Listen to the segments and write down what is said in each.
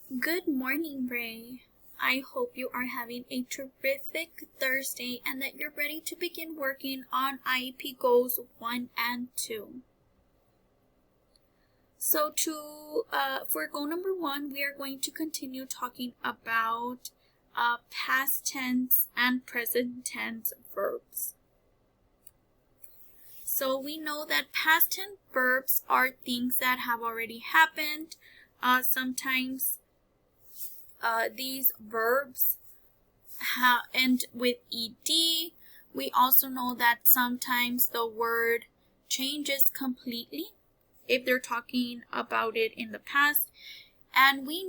Good morning, Ray. I hope you are having a terrific Thursday and that you're ready to begin working on IEP Goals 1 and 2. So for goal number 1, we are going to continue talking about past tense and present tense verbs. So we know that past tense verbs are things that have already happened. Sometimes these verbs end with ed. We also know that sometimes the word changes completely if they're talking about it in the past. And we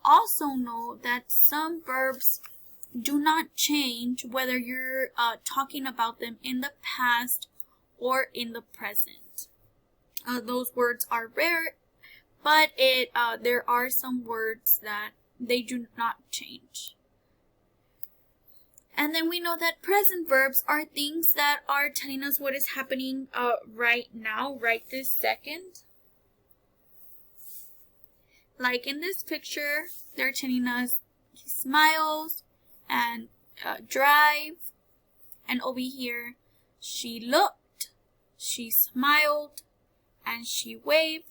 also know that some verbs do not change whether you're talking about them in the past or in the present. Those words are rare, but there are some words that they do not change. And then we know that present verbs are things that are telling us what is happening right now, right this second. Like in this picture, they're telling us he smiles and drive. And over here, she looked, she smiled, and she waved.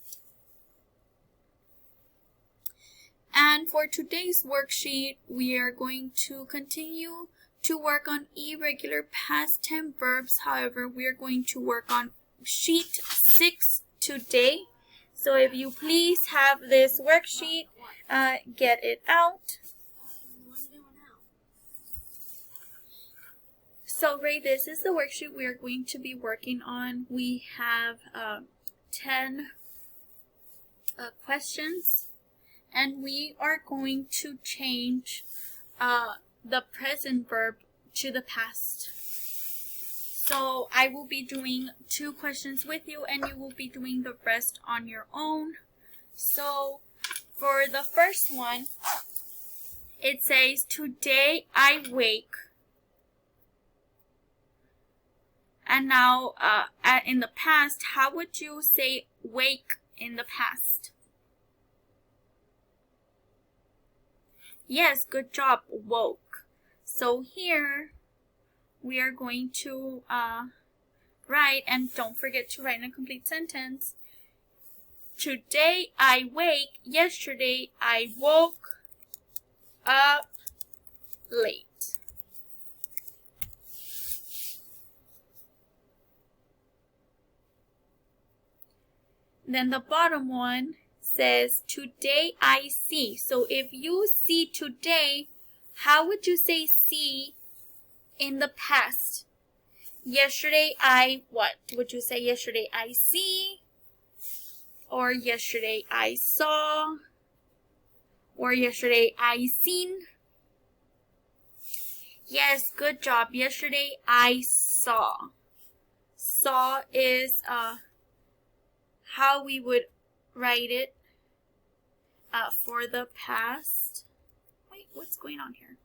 And for today's worksheet, we are going to continue to work on irregular past tense verbs. However, we are going to work on sheet 6 today. So if you please have this worksheet, get it out. So Ray, this is the worksheet we are going to be working on. We have 10 questions. And we are going to change the present verb to the past. So I will be doing 2 questions with you and you will be doing the rest on your own. So for the first one, it says, today I wake. And now in the past, how would you say wake in the past? Yes, good job, woke. So here we are going to write, and don't forget to write in a complete sentence. Today I wake, yesterday I woke up late. Then the bottom one says, today I see. So if you see today, how would you say see in the past? Yesterday I what? Would you say yesterday I see? Or yesterday I saw? Or yesterday I seen? Yes, good job. Yesterday I saw. Saw is how we would write it for the past. Wait, what's going on here?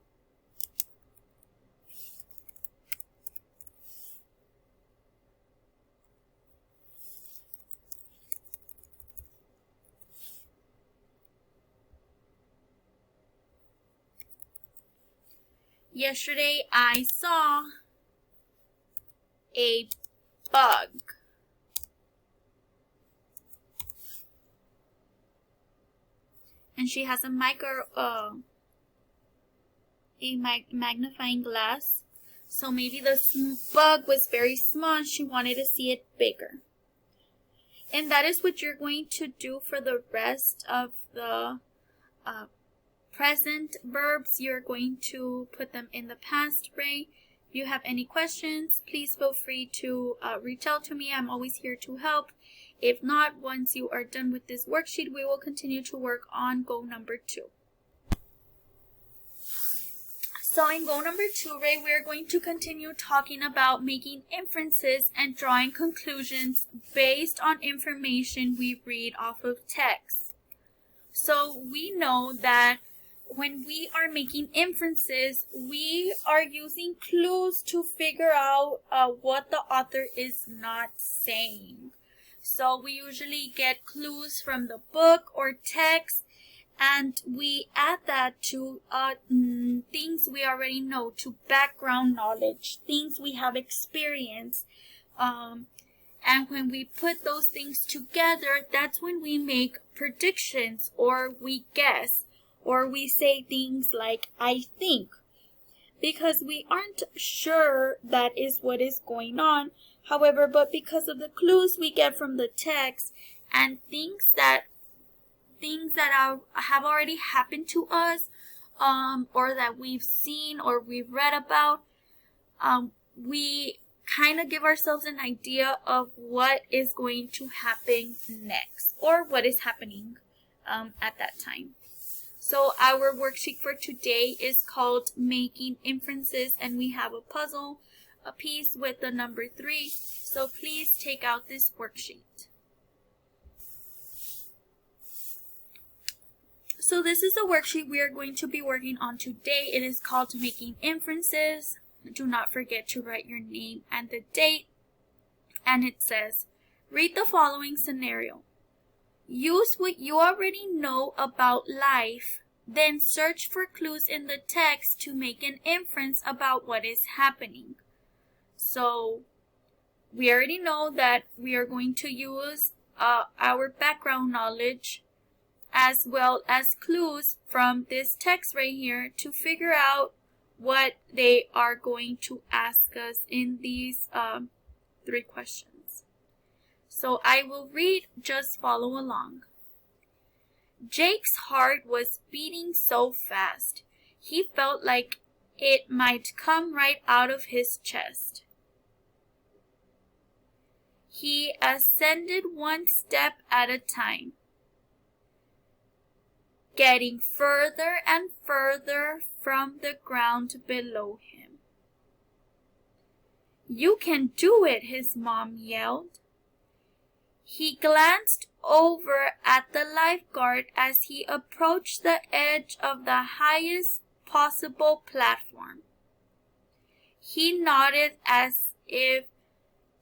Yesterday I saw a bug. And she has a magnifying glass. So maybe the bug was very small and she wanted to see it bigger. And that is what you're going to do for the rest of the present verbs. You're going to put them in the past, Ray. If you have any questions, please feel free to reach out to me. I'm always here to help. If not, once you are done with this worksheet, we will continue to work on goal number 2. So in goal number 2, Ray, we're going to continue talking about making inferences and drawing conclusions based on information we read off of text. So we know that when we are making inferences, we are using clues to figure out what the author is not saying. So we usually get clues from the book or text, and we add that to things we already know, to background knowledge, things we have experienced. And when we put those things together, that's when we make predictions, or we guess, or we say things like, I think. Because we aren't sure that is what is going on. However, but because of the clues we get from the text and things that have already happened to us, or that we've seen or we've read about, we kind of give ourselves an idea of what is going to happen next, or what is happening at that time. So our worksheet for today is called Making Inferences, and we have a puzzle, a piece with the number 3. So please take out this worksheet. So this is the worksheet we are going to be working on today. It is called Making Inferences. Do not forget to write your name and the date. And it says, read the following scenario. Use what you already know about life, then search for clues in the text to make an inference about what is happening. So we already know that we are going to use our background knowledge as well as clues from this text right here to figure out what they are going to ask us in these 3 questions. So I will read, just follow along. Jake's heart was beating so fast, he felt like it might come right out of his chest. He ascended 1 step at a time, getting further and further from the ground below him. You can do it, his mom yelled. He glanced over at the lifeguard as he approached the edge of the highest possible platform. He nodded as if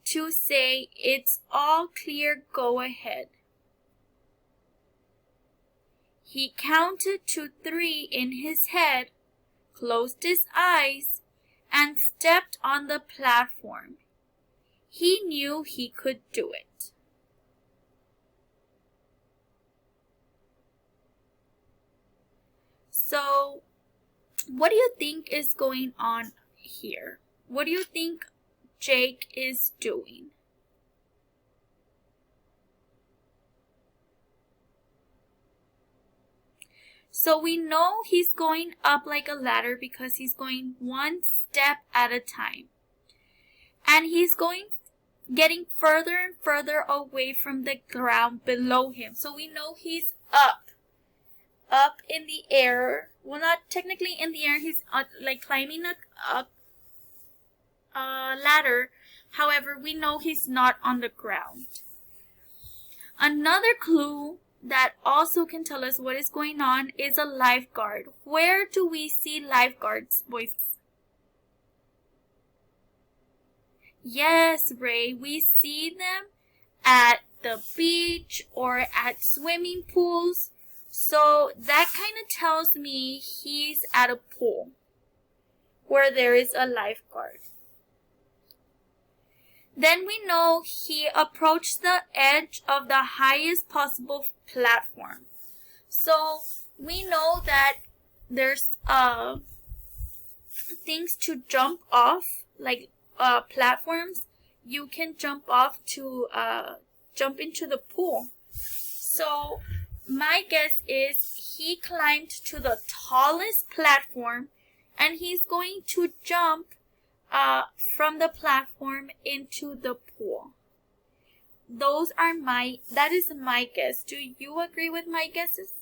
to say, it's all clear, go ahead. He counted to 3 in his head, closed his eyes, and stepped on the platform. He knew he could do it. So, what do you think is going on here? What do you think Jake is doing? So we know he's going up like a ladder because he's going 1 step at a time. And he's getting further and further away from the ground below him. So we know he's up in the air. Well, not technically in the air. He's like climbing a ladder. However, we know he's not on the ground. Another clue that also can tell us what is going on is a lifeguard. Where do we see lifeguards, boys? Yes, Ray, we see them at the beach or at swimming pools. So that kind of tells me he's at a pool where there is a lifeguard. Then we know he approached the edge of the highest possible platform. So we know that there's things to jump off, like platforms. You can jump off to jump into the pool. So my guess is he climbed to the tallest platform and he's going to jump from the platform into the pool. That is my guess. Do you agree with my guesses?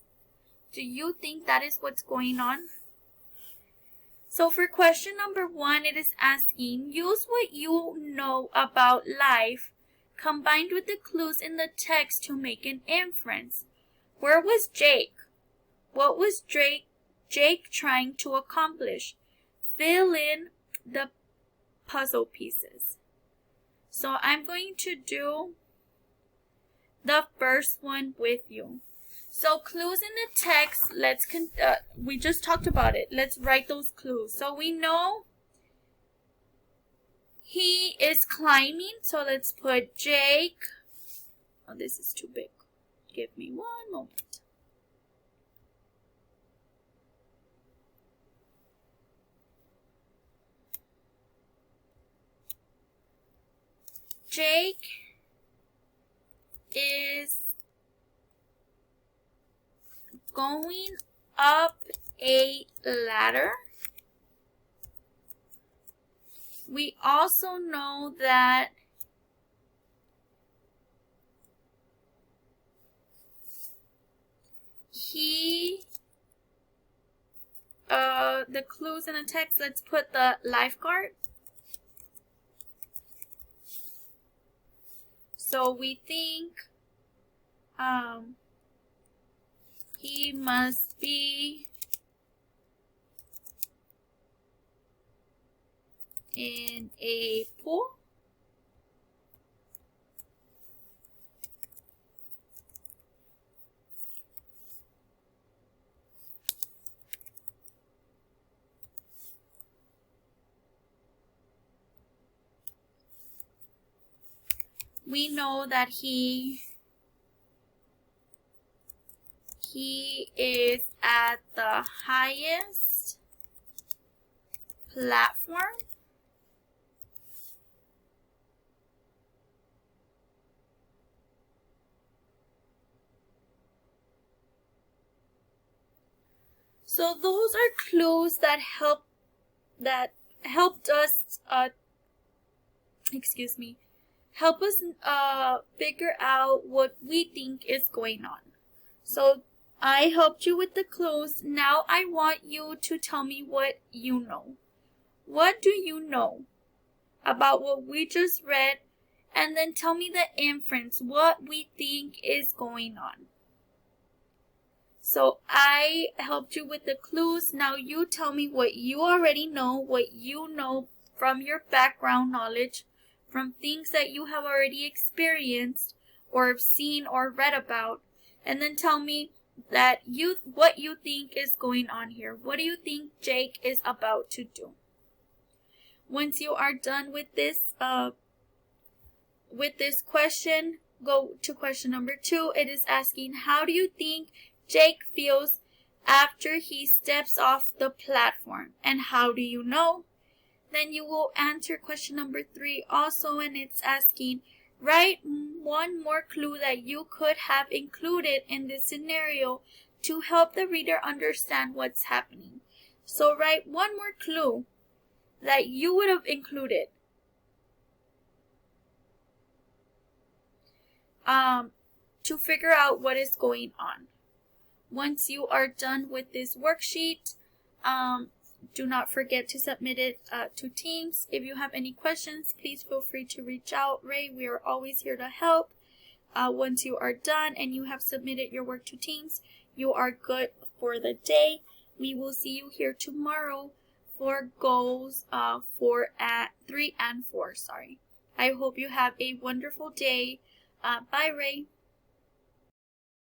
Do you think that is what's going on? So for question number 1, it is asking, use what you know about life combined with the clues in the text to make an inference. Where was Jake? What was Jake trying to accomplish? Fill in the puzzle pieces. So I'm going to do the first one with you. So clues in the text, we just talked about it. Let's write those clues. So we know he is climbing, so let's put Jake. Oh, this is too big. Give me one moment. Jake is going up a ladder. We also know that the clues in the text, let's put the lifeguard. So we think he must be in a pool. We know that he is at the highest platform. So those are clues that helped us help us figure out what we think is going on. So I helped you with the clues. Now I want you to tell me what you know. What do you know about what we just read? And then tell me the inference, what we think is going on. So I helped you with the clues. Now you tell me what you already know, what you know from your background knowledge, from things that you have already experienced or seen or read about. And then tell me that what you think is going on here. What do you think Jake is about to do? Once you are done with this question, go to question number 2. It is asking, how do you think Jake feels after he steps off the platform? And how do you know? Then you will answer question number 3 also, and it's asking, write one more clue that you could have included in this scenario to help the reader understand what's happening. So write one more clue that you would have included to figure out what is going on. Once you are done with this worksheet, do not forget to submit it to Teams. If you have any questions, please feel free to reach out. Ray, we are always here to help. Once you are done and you have submitted your work to Teams, you are good for the day. We will see you here tomorrow for goals 3 and 4. I hope you have a wonderful day. Bye, Ray.